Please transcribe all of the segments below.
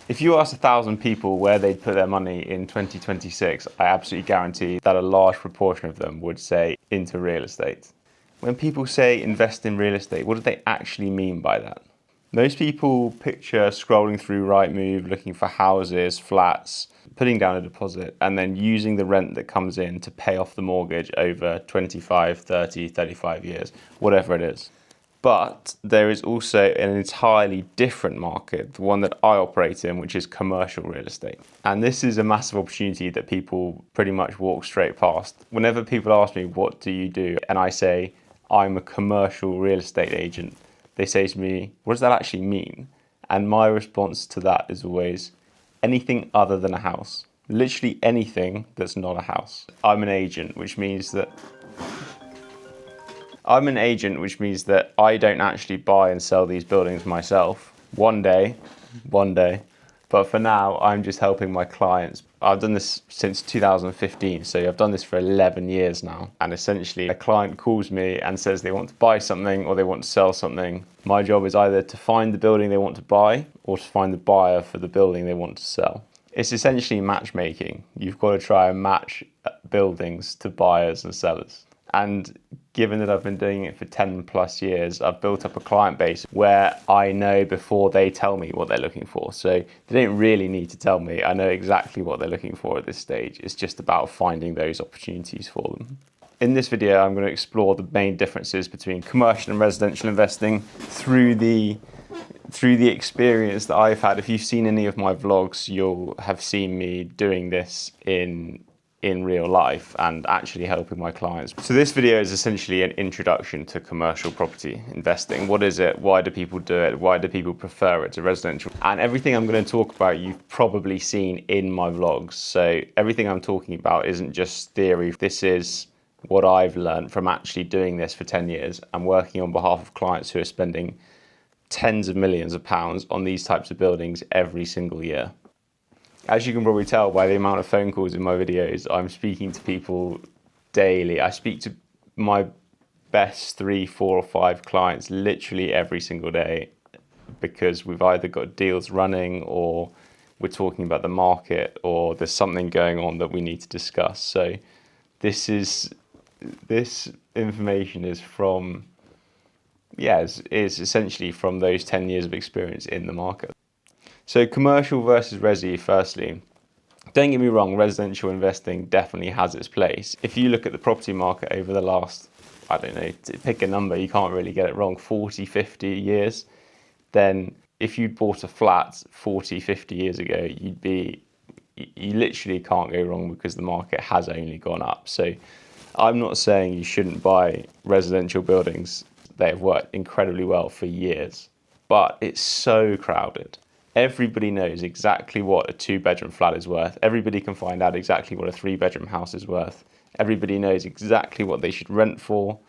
If you ask 1,000 people where they'd put their money in 2026, I absolutely guarantee that a large proportion of them would say into real estate. When people say invest in real estate, what do they actually mean by that? Most people picture scrolling through Rightmove, looking for houses, flats, putting down a deposit, and then using the rent that comes in to pay off the mortgage over 25, 30, 35 years, whatever it is. But there is also an entirely different market, the one that I operate in, which is commercial real estate. And this is a massive opportunity that people pretty much walk straight past. Whenever people ask me, what do you do? And I say, I'm a commercial real estate agent. They say to me, what does that actually mean? And my response to that is always, anything other than a house. Literally anything that's not a house. I'm an agent, which means that I don't actually buy and sell these buildings myself. One day. But for now, I'm just helping my clients. I've done this since 2015, so I've done this for 11 years now. And essentially, a client calls me and says they want to buy something or they want to sell something. My job is either to find the building they want to buy or to find the buyer for the building they want to sell. It's essentially matchmaking. You've got to try and match buildings to buyers and sellers. And given that I've been doing it for 10 plus years, I've built up a client base where I know before they tell me what they're looking for. So they don't really need to tell me. I know exactly what they're looking for at this stage. It's just about finding those opportunities for them. In this video, I'm going to explore the main differences between commercial and residential investing through the experience that I've had. If you've seen any of my vlogs, you'll have seen me doing this in real life and actually helping my clients. So this video is essentially an introduction to commercial property investing. What is it? Why do people do it? Why do people prefer it to residential? And everything I'm going to talk about, you've probably seen in my vlogs. So everything I'm talking about isn't just theory. This is what I've learned from actually doing this for 10 years and working on behalf of clients who are spending tens of millions of pounds on these types of buildings every single year. As you can probably tell by the amount of phone calls in my videos, I'm speaking to people daily. I speak to my best 3, 4 or 5 clients literally every single day because we've either got deals running or we're talking about the market or there's something going on that we need to discuss. So this information is from, is essentially from those 10 years of experience in the market. So commercial versus resi, firstly, don't get me wrong, residential investing definitely has its place. If you look at the property market over the last, I don't know, pick a number, you can't really get it wrong, 40, 50 years, then if you'd bought a flat 40, 50 years ago, you literally can't go wrong because the market has only gone up. So I'm not saying you shouldn't buy residential buildings. They have worked incredibly well for years, but it's so crowded. Everybody knows exactly what a 2-bedroom flat is worth. Everybody can find out exactly what a 3-bedroom house is worth. Everybody knows exactly what they should rent for.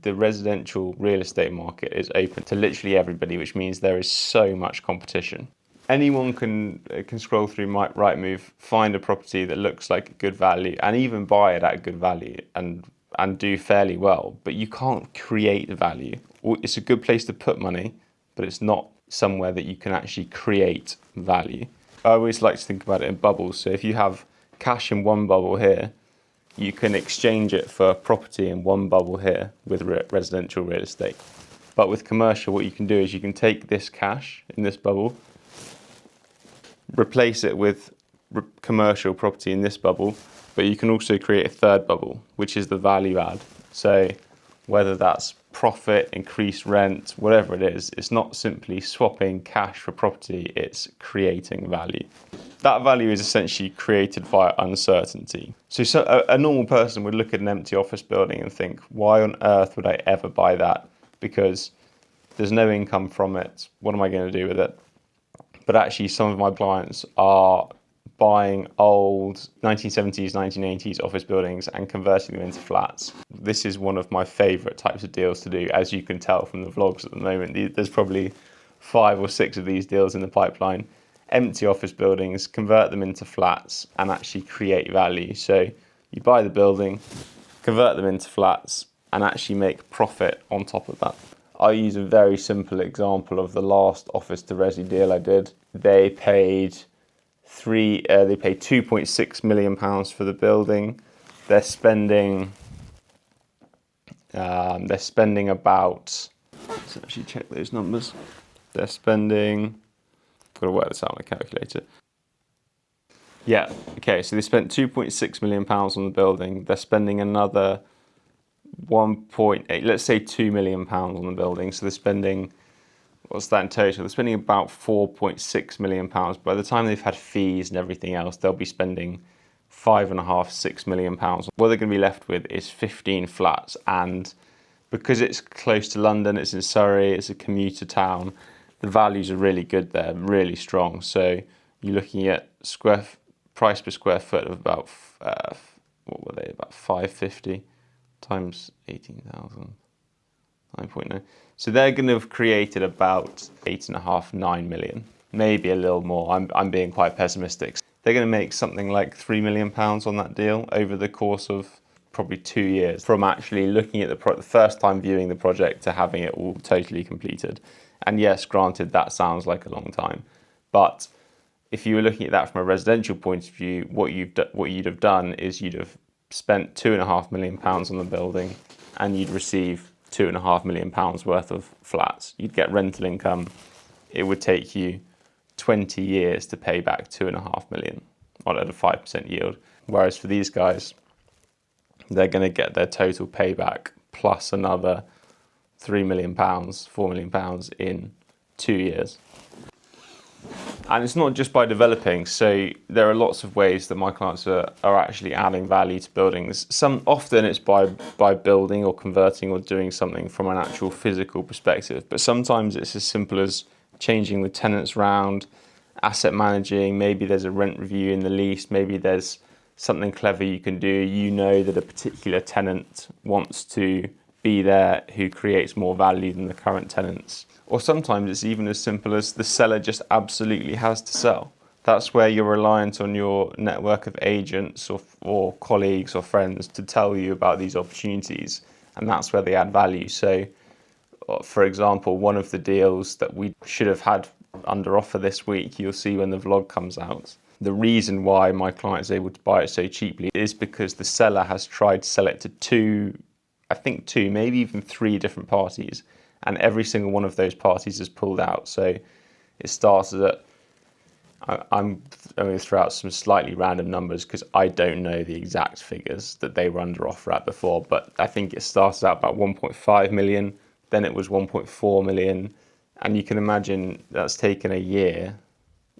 The residential real estate market is open to literally everybody, which means there is so much competition. Anyone can scroll through Rightmove, find a property that looks like a good value, and even buy it at a good value and do fairly well. But you can't create value. It's a good place to put money, but it's not somewhere that you can actually create value. I always like to think about it in bubbles. So if you have cash in one bubble here, you can exchange it for property in one bubble here with residential real estate. But with commercial, what you can do is you can take this cash in this bubble, replace it with commercial property in this bubble, but you can also create a third bubble, which is the value add. So whether that's profit, increased rent, whatever it is, it's not simply swapping cash for property, it's creating value. That value is essentially created via uncertainty. So a normal person would look at an empty office building and think, why on earth would I ever buy that? Because there's no income from it. What am I going to do with it? But actually, some of my clients are buying old 1970s, 1980s office buildings and converting them into flats. This is one of my favorite types of deals to do. As you can tell from the vlogs at the moment, there's probably 5 or 6 of these deals in the pipeline. Empty office buildings, convert them into flats and actually create value. So you buy the building, convert them into flats and actually make profit on top of that. I'll use a very simple example of the last office to Resi deal I did. They paid 2.6 million pounds for the building. They're spending about, let's actually check those numbers. They're spending, I've got to work this out on a calculator. Yeah, okay, so they spent 2.6 million pounds on the building. They're spending another 1.8, let's say 2 million pounds on the building. So they're spending, what's that in total? They're spending about 4.6 million pounds. By the time they've had fees and everything else, they'll be spending 5.5, 6 million pounds. What they're going to be left with is 15 flats. And because it's close to London, it's in Surrey, it's a commuter town, the values are really good there, really strong. So you're looking at price per square foot of about, what were they, about 550 times 18,000, 9.9. So they're going to have created about 8.5, 9 million, maybe a little more. I'm being quite pessimistic. They're going to make something like 3 million pounds on that deal over the course of probably 2 years, from actually looking at the first time viewing the project to having it all totally completed. And yes, granted, that sounds like a long time, but if you were looking at that from a residential point of view, what you'd have done is you'd have spent 2.5 million pounds on the building, and you'd receive 2.5 million pounds worth of flats. You'd get rental income. It would take you 20 years to pay back 2.5 million at a 5% yield. Whereas for these guys, they're going to get their total payback plus another 3 million pounds, 4 million pounds in 2 years. And it's not just by developing. So there are lots of ways that my clients are actually adding value to buildings. Often it's by building or converting or doing something from an actual physical perspective. But sometimes it's as simple as changing the tenants round, asset managing. Maybe there's a rent review in the lease. Maybe there's something clever you can do. You know that a particular tenant wants to be there who creates more value than the current tenants. Or sometimes it's even as simple as the seller just absolutely has to sell. That's where you're reliant on your network of agents or colleagues or friends to tell you about these opportunities. And that's where they add value. So, for example, one of the deals that we should have had under offer this week, you'll see when the vlog comes out. The reason why my client is able to buy it so cheaply is because the seller has tried to sell it to two, maybe even 3 different parties. And every single one of those parties has pulled out. So it started at, I'm going to throw out some slightly random numbers because I don't know the exact figures that they were under offer at before, but I think it started out about 1.5 million, then it was 1.4 million. And you can imagine that's taken a year.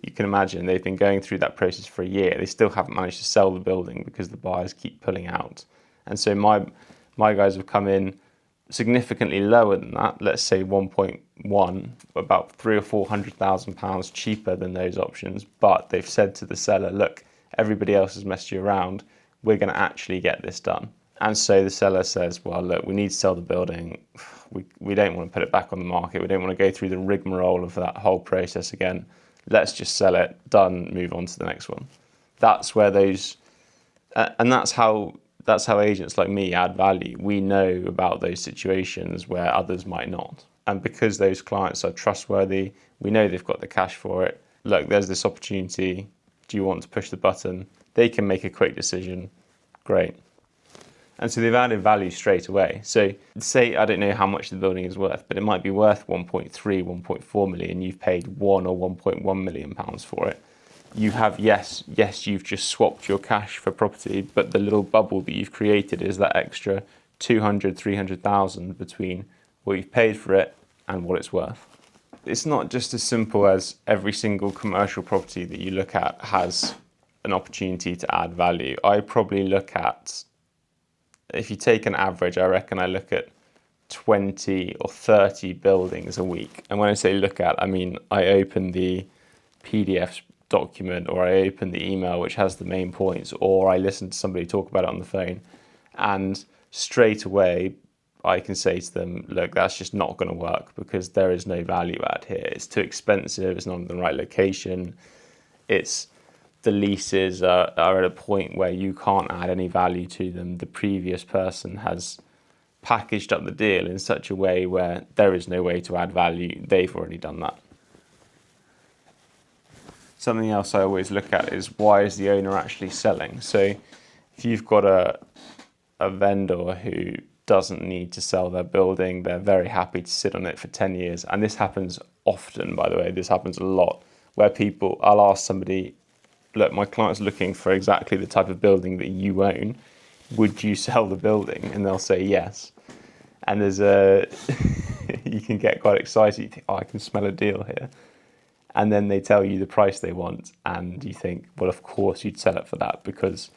You can imagine they've been going through that process for a year. They still haven't managed to sell the building because the buyers keep pulling out. And so my guys have come in significantly lower than that, let's say 1.1, about 300,000 or 400,000 pounds cheaper than those options. But they've said to the seller, look, everybody else has messed you around. We're going to actually get this done. And so the seller says, well, look, we need to sell the building. We don't want to put it back on the market. We don't want to go through the rigmarole of that whole process again. Let's just sell it, done, move on to the next one. That's where and that's how agents like me add value. We know about those situations where others might not. And because those clients are trustworthy, we know they've got the cash for it. Look, there's this opportunity. Do you want to push the button? They can make a quick decision. Great. And so they've added value straight away. So say, I don't know how much the building is worth, but it might be worth 1.3, 1.4 million. You've paid 1 or 1.1 million pounds for it. You have, yes, you've just swapped your cash for property, but the little bubble that you've created is that extra 200, 300,000 between what you've paid for it and what it's worth. It's not just as simple as every single commercial property that you look at has an opportunity to add value. I probably look at, if you take an average, I reckon I look at 20 or 30 buildings a week. And when I say look at, I mean I open the PDF document, or I open the email which has the main points, or I listen to somebody talk about it on the phone, and straight away I can say to them, look, that's just not going to work because there is no value add here. It's too expensive, it's not in the right location, the leases are at a point where you can't add any value to them. The previous person has packaged up the deal in such a way where there is no way to add value. They've already done that. Something else I always look at is, why is the owner actually selling? So if you've got a vendor who doesn't need to sell their building, they're very happy to sit on it for 10 years. And this happens often, by the way, this happens a lot, where I'll ask somebody, look, my client's looking for exactly the type of building that you own. Would you sell the building? And they'll say yes. And you can get quite excited. You think, oh, I can smell a deal here. And then they tell you the price they want. And you think, well, of course you'd sell it for that, because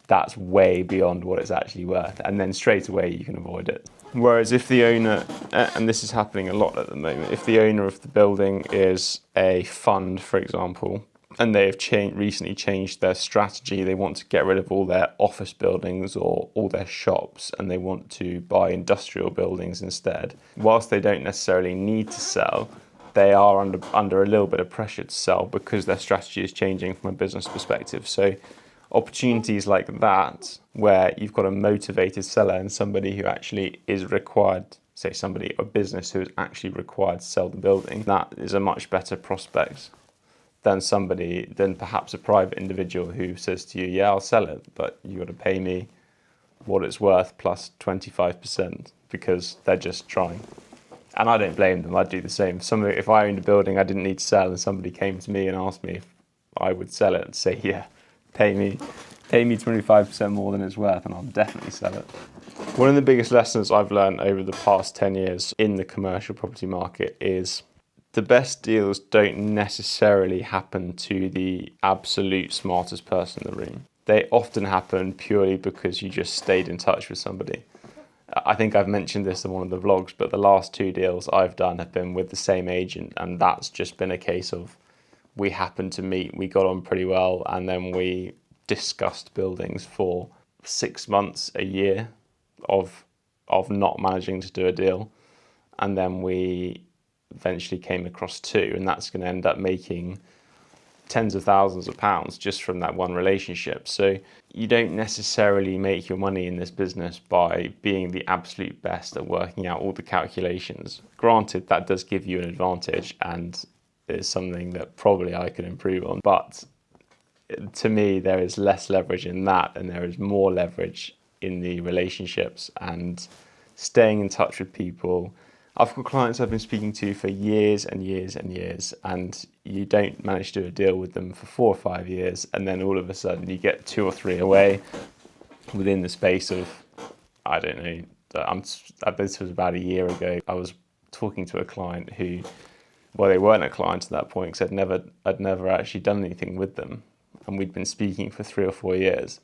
that's way beyond what it's actually worth. And then straight away you can avoid it. Whereas if the owner, and this is happening a lot at the moment, if the owner of the building is a fund, for example, and they have recently changed their strategy, they want to get rid of all their office buildings or all their shops, and they want to buy industrial buildings instead. Whilst they don't necessarily need to sell, they are under a little bit of pressure to sell because their strategy is changing from a business perspective. So opportunities like that, where you've got a motivated seller and somebody who actually is required, say a business who is actually required to sell the building, that is a much better prospect than perhaps a private individual who says to you, yeah, I'll sell it, but you got to pay me what it's worth plus 25%, because they're just trying. And I don't blame them. I'd do the same. If I owned a building I didn't need to sell and somebody came to me and asked me if I would sell it, I'd say, yeah, pay me 25% more than it's worth, and I'll definitely sell it. One of the biggest lessons I've learned over the past 10 years in the commercial property market is the best deals don't necessarily happen to the absolute smartest person in the room. They often happen purely because you just stayed in touch with somebody. I think I've mentioned this in one of the vlogs, but the last 2 deals I've done have been with the same agent, and that's just been a case of we happened to meet, we got on pretty well, and then we discussed buildings for 6 months, a year of not managing to do a deal, and then we eventually came across 2, and that's going to end up making tens of thousands of pounds just from that one relationship. So you don't necessarily make your money in this business by being the absolute best at working out all the calculations. Granted, that does give you an advantage, and is something that probably I could improve on, but to me there is less leverage in that, and there is more leverage in the relationships and staying in touch with people. I've got clients I've been speaking to for years and years and years, and you don't manage to do a deal with them for 4 or 5 years, and then all of a sudden you get 2 or 3 away within the space of, I don't know, this was about a year ago. I was talking to a client who, well, they weren't a client at that point because I'd never actually done anything with them, and we'd been speaking for 3 or 4 years,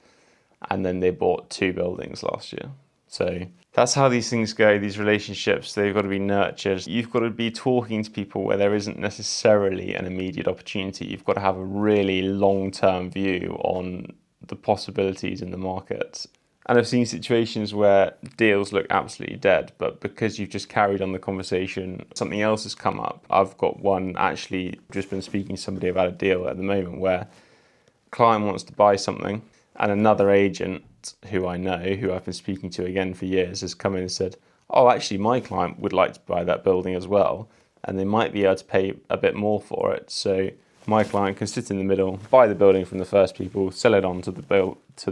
and then they bought 2 buildings last year. So that's how these things go, these relationships. They've got to be nurtured. You've got to be talking to people where there isn't necessarily an immediate opportunity. You've got to have a really long-term view on the possibilities in the market. And I've seen situations where deals look absolutely dead, but because you've just carried on the conversation, something else has come up. I've got one, actually just been speaking to somebody about a deal at the moment where a client wants to buy something, and another agent who I know, who I've been speaking to again for years, has come in and said, oh, actually my client would like to buy that building as well, and they might be able to pay a bit more for it. So my client can sit in the middle, buy the building from the first people, sell it on to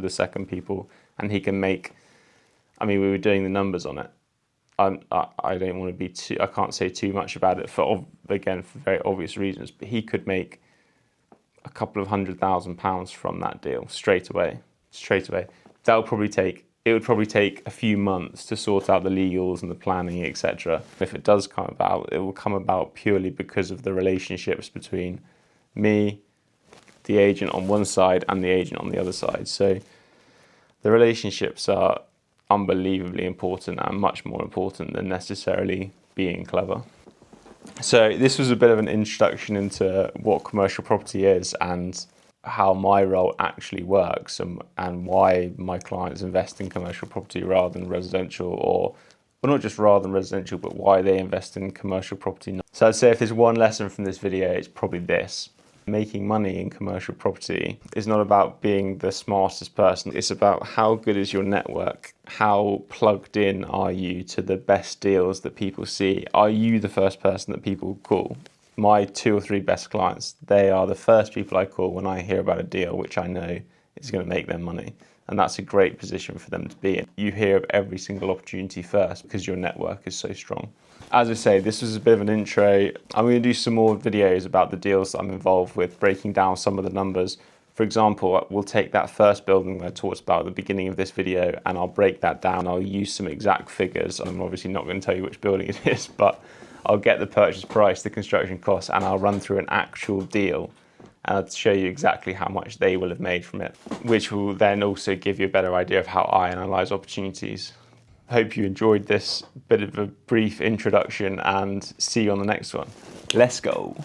the second people, and he can make, I mean, we were doing the numbers on it. I don't want to be too, I can't say too much about it for very obvious reasons, but he could make a couple of £100,000 from that deal straight away. It would probably take a few months to sort out the legals and the planning, etc. If it does come about, it will come about purely because of the relationships between me, the agent on one side, and the agent on the other side. So the relationships are unbelievably important, and much more important than necessarily being clever. So this was a bit of an introduction into what commercial property is and how my role actually works, and why my clients invest in commercial property rather than residential, or not just rather than residential, but why they invest in commercial property. So I'd say if there's one lesson from this video, it's probably this. Making money in commercial property is not about being the smartest person. It's about how good is your network? How plugged in are you to the best deals that people see? Are you the first person that people call? My 2 or 3 best clients, they are the first people I call when I hear about a deal which I know is going to make them money. And that's a great position for them to be in. You hear of every single opportunity first because your network is so strong. As I say, this was a bit of an intro. I'm going to do some more videos about the deals that I'm involved with, breaking down some of the numbers. For example, we'll take that first building that I talked about at the beginning of this video and I'll break that down. I'll use some exact figures. I'm obviously not going to tell you which building it is, but I'll get the purchase price, the construction costs, and I'll run through an actual deal and I'll show you exactly how much they will have made from it, which will then also give you a better idea of how I analyse opportunities. Hope you enjoyed this bit of a brief introduction and see you on the next one. Let's go.